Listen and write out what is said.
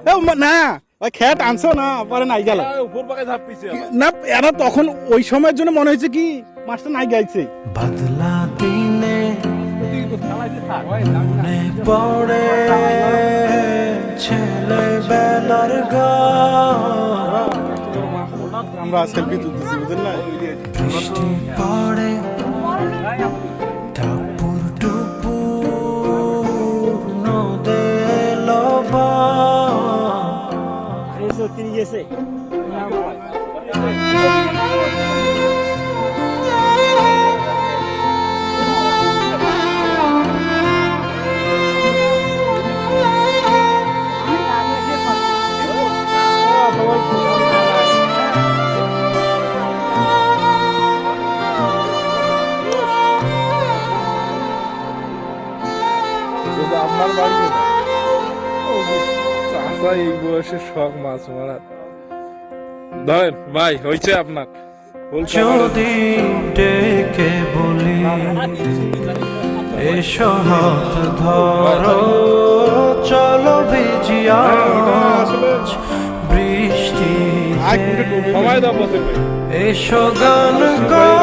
না ওই খেত আনছো না পরে নাই গেল উপর পাকে ঝাঁপিয়েছে না এরা তখন ওই সময়ের জন্য মনে হয়েছে কি মাছটা নাই গাইছে বদলা দিনে মনে পড়ে ছেলেবেলার গান আমরা সেলফি তুলতেছি বুঝলেন না বৃষ্টি পড়ে টাপুর টুপুর নদে লবা আপনার বাড়ি চাষা এই বয়সে শখ মাছ মারা ধরেন ভাই হয়েছে আপনার যদি ডেকে বলি এসো হাত ধরো চলো ভিজিয়া বৃষ্টি সময় দাও বসে এসো গান গো